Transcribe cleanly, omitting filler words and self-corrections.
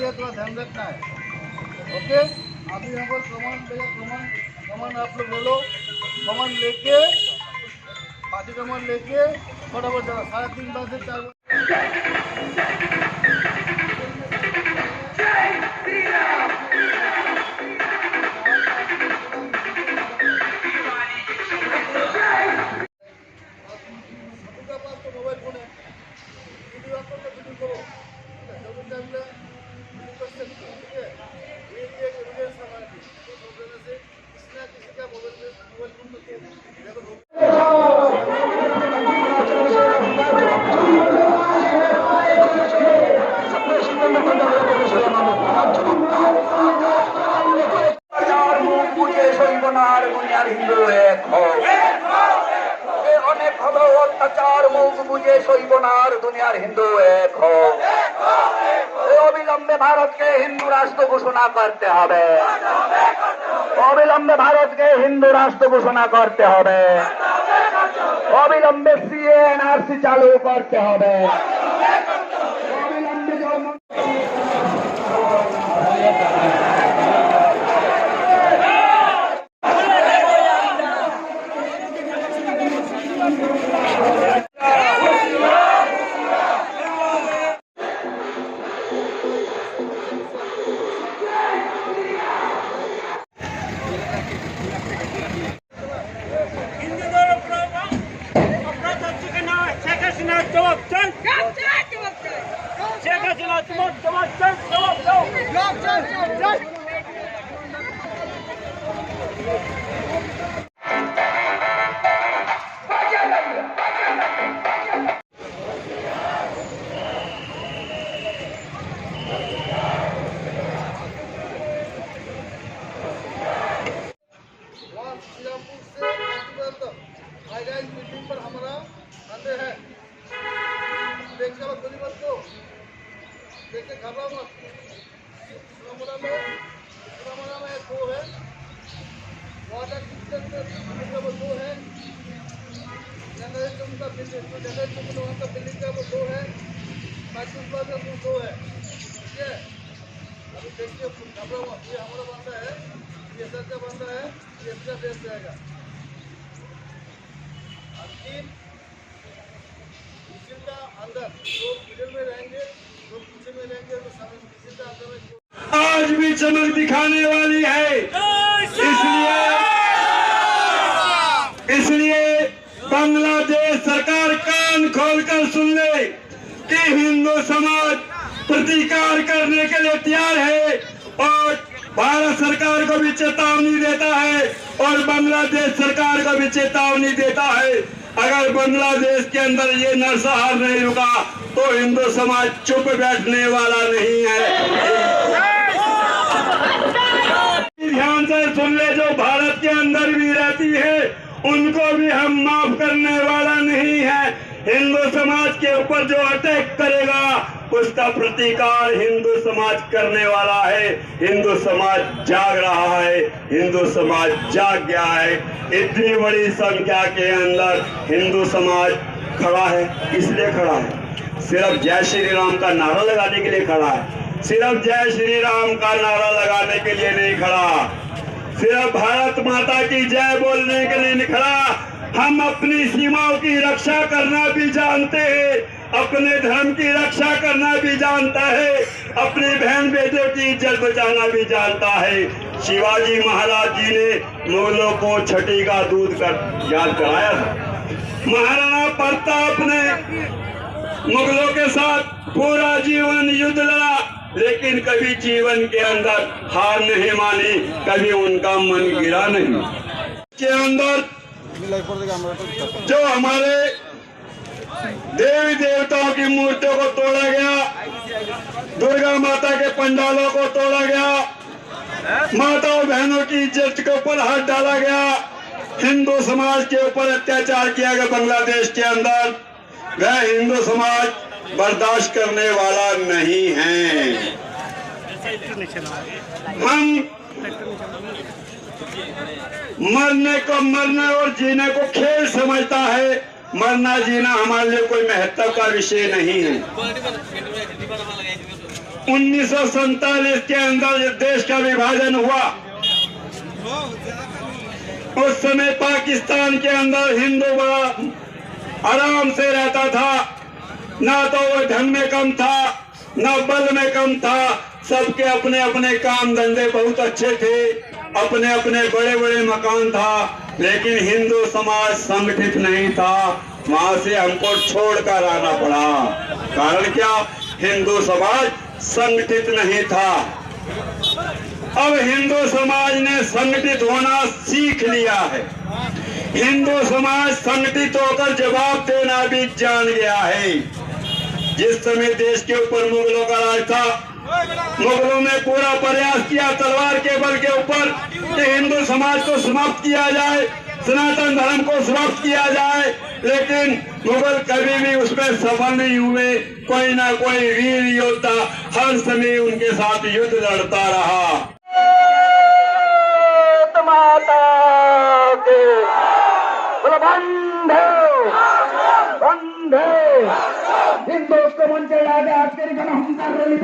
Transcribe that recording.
है, थोड़ा ध्यान रखना है। ओके, अभी यहाँ पर कमान भैया, कमान आप लोग ले लो। कमान लेके, पार्टी कमान लेके फटाफट जाना। 3:30 बजे से 4 दुनियार हिंदू एक हो, अनेक हलो अत्याचार मुख बुझे सैबनार दुनियार हिंदू एक हो। अविलंबे भारत के हिंदू राष्ट्र घोषणा करते হবে, अविलंबे भारत के हिंदू राष्ट्र घोषणा करते হবে, अविलंबे सीएनआरसी चालू करते হবে, अविलंबे मीटिंग पर हमारा आते हैं। देखो गोली मत को, देखते घबराओ मत। सुनामुना में दो है, वाटर किचन में वो दो है, जनरेटर का बिल्डिंग, वहाँ का बिल्डिंग का वो दो है, पाकिस्तान का वो दो है। ठीक है, अभी देखिए घबराओ मत। ये हमारा बंदा है, ये सर का बंदा है, ये इसका देश जाएगा। अंदर लोग मिडिल में रहेंगे, लोग पीछे में रहेंगे, तो किसी का अंदर में आज भी चमक दिखाने वाली है। इसलिए बांग्लादेश सरकार कान खोलकर सुन ले कि हिंदू समाज प्रतिकार करने के लिए तैयार है और भारत सरकार को भी चेतावनी देता है और बांग्लादेश सरकार को भी चेतावनी देता है। अगर बांग्लादेश के अंदर ये नरसंहार नहीं रुका तो हिंदू समाज चुप बैठने वाला नहीं है। ध्यान से सुन ले, जो भारत के अंदर भी रहती है उनको भी हम माफ करने वाला नहीं है। हिंदू समाज के ऊपर जो अटैक करेगा उसका प्रतिकार हिंदू समाज करने वाला है। हिंदू समाज जाग रहा है, हिंदू समाज जाग गया है। इतनी बड़ी संख्या के अंदर हिंदू समाज खड़ा है। इसलिए खड़ा है, सिर्फ जय श्री राम का नारा लगाने के लिए खड़ा है, सिर्फ जय श्री राम का नारा लगाने के लिए नहीं खड़ा, सिर्फ भारत माता की जय बोलने के लिए नहीं खड़ा। हम अपनी सीमाओं की रक्षा करना भी जानते हैं, अपने धर्म की रक्षा करना भी जानता है, अपने बहन बेटों की इज्जत बचाना भी जानता है। शिवाजी महाराज जी ने मुगलों को छठी का दूध कर याद कराया था। महाराणा प्रताप ने मुगलों के साथ पूरा जीवन युद्ध लड़ा, लेकिन कभी जीवन के अंदर हार नहीं मानी, कभी उनका मन गिरा नहीं। के अंदर जो हमारे देवी देवताओं की मूर्तियों को तोड़ा गया, दुर्गा माता के पंडालों को तोड़ा गया, माताओं बहनों की इज्जत के ऊपर हाथ डाला गया, हिंदू समाज के ऊपर अत्याचार किया गया बांग्लादेश के अंदर, वह हिंदू समाज बर्दाश्त करने वाला नहीं है। हम मरने को मरने और जीने को खेल समझता है। मरना जीना हमारे लिए कोई महत्व का विषय नहीं है। 1947 के अंदर जब देश का विभाजन हुआ, उस समय पाकिस्तान के अंदर हिंदू बड़ा आराम से रहता था, ना तो वो धन में कम था, ना बल में कम था। सबके अपने अपने काम धंधे बहुत अच्छे थे, अपने अपने बड़े बड़े मकान था, लेकिन हिंदू समाज संगठित नहीं था। वहां से हमको छोड़कर आना पड़ा। कारण क्या? हिंदू समाज संगठित नहीं था। अब हिंदू समाज ने संगठित होना सीख लिया है। हिंदू समाज संगठित होकर जवाब देना भी जान गया है। जिस समय देश के ऊपर मुगलों का राज था, मुगलों ने पूरा प्रयास किया तलवार के बल के ऊपर कि हिंदू समाज को समाप्त किया जाए, सनातन धर्म को समाप्त किया जाए, लेकिन मुगल कभी भी उसमें सफल नहीं हुए। कोई ना कोई वीर योद्धा हर समय उनके साथ युद्ध लड़ता रहा। हिंदू को मंचे आगे आपके हम कर रही